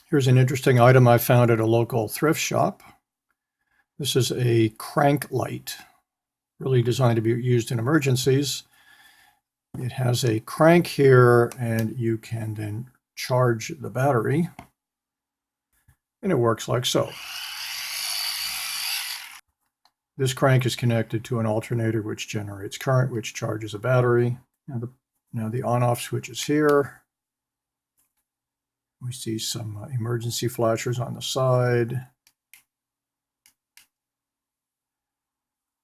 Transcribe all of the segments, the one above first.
Here's an interesting item I found at a local thrift shop. This is a crank light, really designed to be used in emergencies. It has a crank here, and you can then charge the battery, and it works like so. This crank is connected to an alternator which generates current, which charges a battery. Now the on-off switch is here. We see some emergency flashers on the side.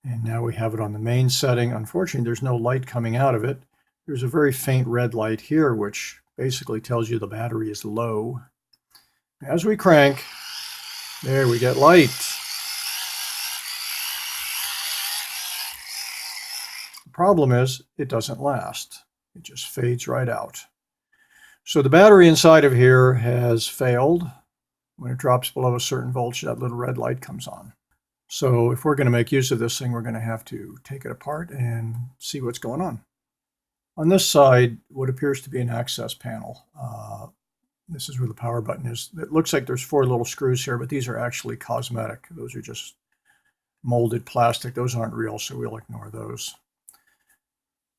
And now we have it on the main setting. Unfortunately, there's no light coming out of it. There's a very faint red light here, which basically tells you the battery is low. As we crank, there we get light. The problem is it doesn't last. It just fades right out. So the battery inside of here has failed. When it drops below a certain voltage, that little red light comes on. So if we're going to make use of this thing, we're going to have to take it apart and see what's going on. On this side, what appears to be an access panel. This is where the power button is. It looks like there's 4 little screws here, but these are actually cosmetic. Those are just molded plastic. Those aren't real, so we'll ignore those.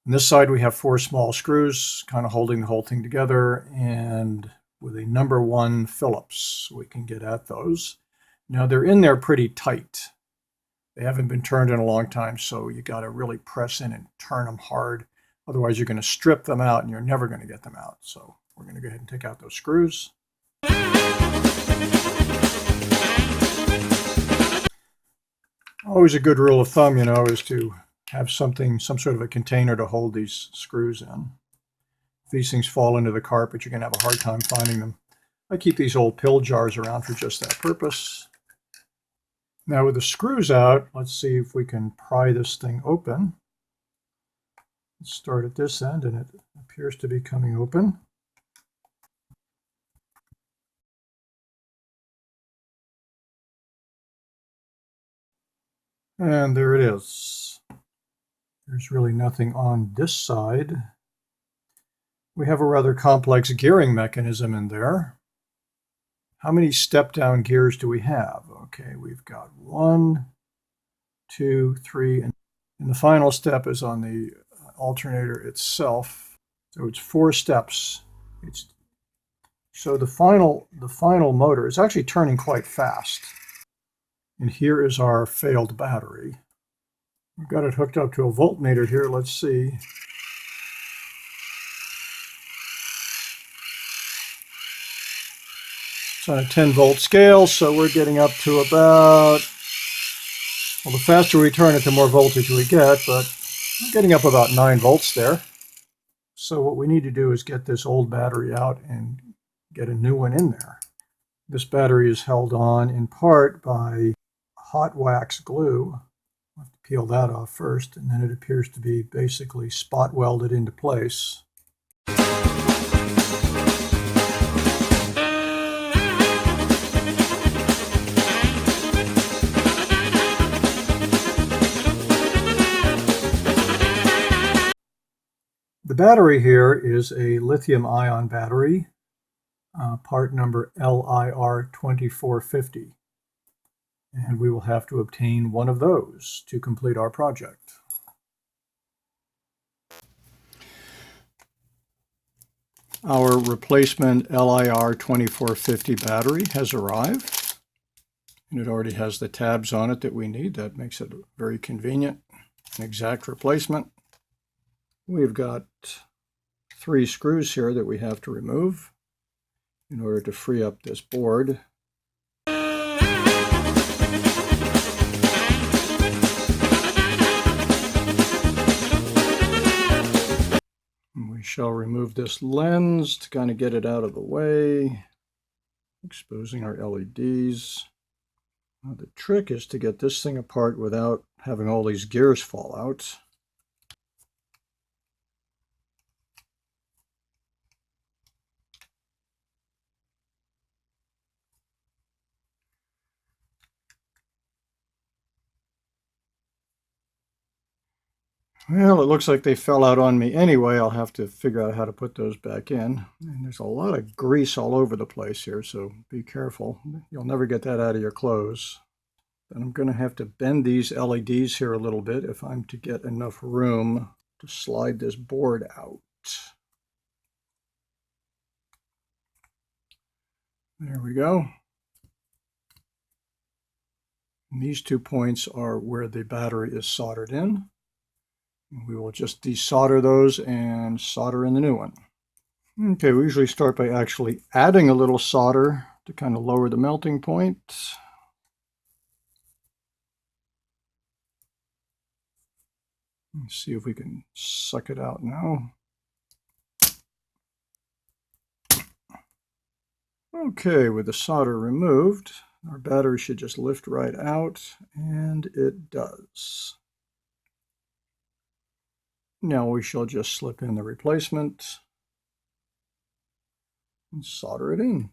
On this side, we have 4 small screws kind of holding the whole thing together, and with a number 1 Phillips, we can get at those. Now they're in there pretty tight. They haven't been turned in a long time, so you got to really press in and turn them hard. Otherwise, you're going to strip them out, and you're never going to get them out. So we're going to go ahead and take out those screws. Always a good rule of thumb, you know, is to have some sort of a container to hold these screws in. If these things fall into the carpet, you're going to have a hard time finding them. I keep these old pill jars around for just that purpose. Now with the screws out, let's see if we can pry this thing open. Let's start at this end, and it appears to be coming open. And there it is. There's really nothing on this side. We have a rather complex gearing mechanism in there. How many step-down gears do we have? Okay, we've got 1, 2, 3, and the final step is on the alternator itself. So it's 4 steps. So the final motor is actually turning quite fast. And here is our failed battery. We've got it hooked up to a voltmeter here. Let's see. It's on a 10-volt scale, so we're getting up to about, well, the faster we turn it, the more voltage we get, but we're getting up about 9 volts there. So what we need to do is get this old battery out and get a new one in there. This battery is held on in part by hot wax glue. I'll have to peel that off first, and then it appears to be basically spot welded into place. The battery here is a lithium-ion battery, part number LIR2450. And we will have to obtain one of those to complete our project. Our replacement LIR2450 battery has arrived, and it already has the tabs on it that we need. That makes it very convenient, an exact replacement. We've got 3 screws here that we have to remove in order to free up this board. We shall remove this lens to kind of get it out of the way, exposing our LEDs. Now the trick is to get this thing apart without having all these gears fall out. Well, it looks like they fell out on me anyway. I'll have to figure out how to put those back in. And there's a lot of grease all over the place here, so be careful. You'll never get that out of your clothes. And I'm going to have to bend these LEDs here a little bit if I'm to get enough room to slide this board out. There we go. And these 2 points are where the battery is soldered in. We will just desolder those and solder in the new one. Okay, we usually start by actually adding a little solder to kind of lower the melting point. Let's see if we can suck it out now. Okay, with the solder removed, our battery should just lift right out, and it does. Now we shall just slip in the replacement and solder it in.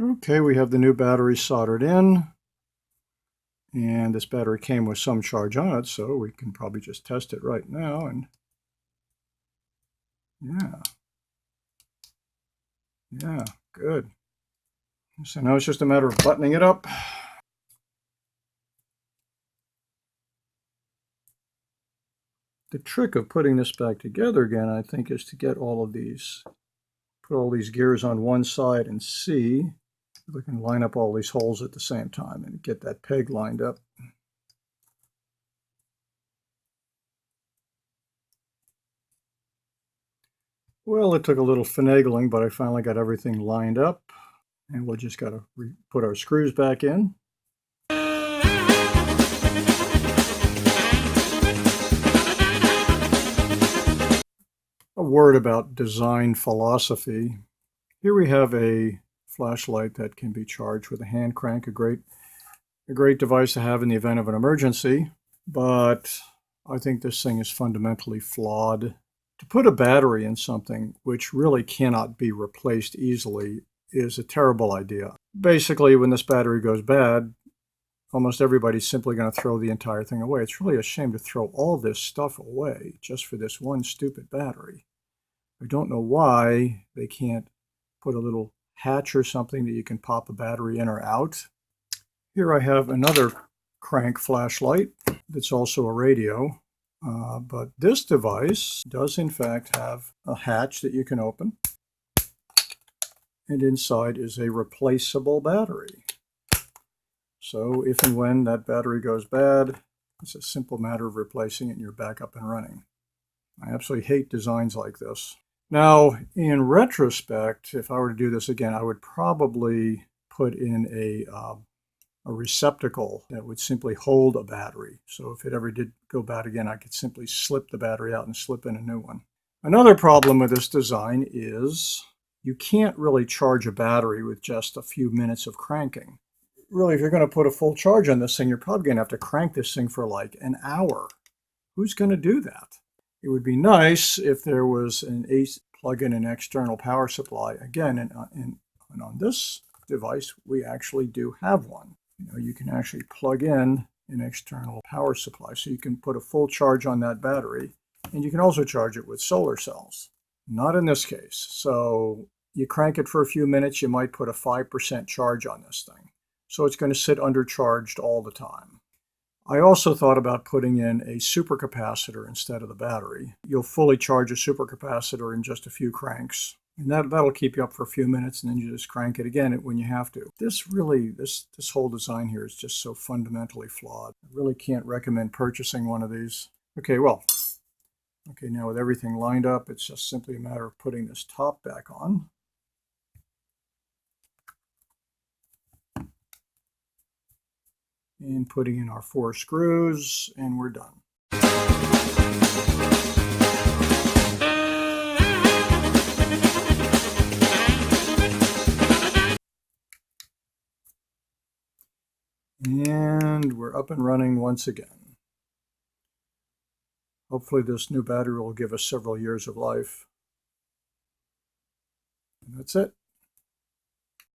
Okay, we have the new battery soldered in. And this battery came with some charge on it, so we can probably just test it right now. And yeah, good. So now it's just a matter of buttoning it up. The trick of putting this back together again, I think, is to get all of these, put all these gears on one side and see if we can line up all these holes at the same time and get that peg lined up. Well, it took a little finagling, but I finally got everything lined up. And we'll just got to put our screws back in. A word about design philosophy. Here we have a flashlight that can be charged with a hand crank, a great device to have in the event of an emergency, but I think this thing is fundamentally flawed. To put a battery in something which really cannot be replaced easily is a terrible idea. Basically, when this battery goes bad, almost everybody's simply going to throw the entire thing away. It's really a shame to throw all this stuff away just for this one stupid battery. I don't know why they can't put a little hatch or something that you can pop a battery in or out. Here I have another crank flashlight that's also a radio. But this device does in fact have a hatch that you can open. And inside is a replaceable battery. So if and when that battery goes bad, it's a simple matter of replacing it and you're back up and running. I absolutely hate designs like this. Now, in retrospect, if I were to do this again, I would probably put in a receptacle that would simply hold a battery. So if it ever did go bad again, I could simply slip the battery out and slip in a new one. Another problem with this design is you can't really charge a battery with just a few minutes of cranking. Really, if you're going to put a full charge on this thing, you're probably going to have to crank this thing for like an hour. Who's going to do that? It would be nice if there was an plug-in an external power supply. Again, and on this device, we actually do have one. You can actually plug in an external power supply, so you can put a full charge on that battery, and you can also charge it with solar cells. Not in this case. So you crank it for a few minutes, you might put a 5% charge on this thing. So it's going to sit undercharged all the time. I also thought about putting in a supercapacitor instead of the battery. You'll fully charge a supercapacitor in just a few cranks. And that'll keep you up for a few minutes, and then you just crank it again when you have to. This whole design here is just so fundamentally flawed. I really can't recommend purchasing one of these. Okay, now with everything lined up, it's just simply a matter of putting this top back on. And putting in our 4 screws, and we're done. we're up and running once again. Hopefully this new battery will give us several years of life. And that's it.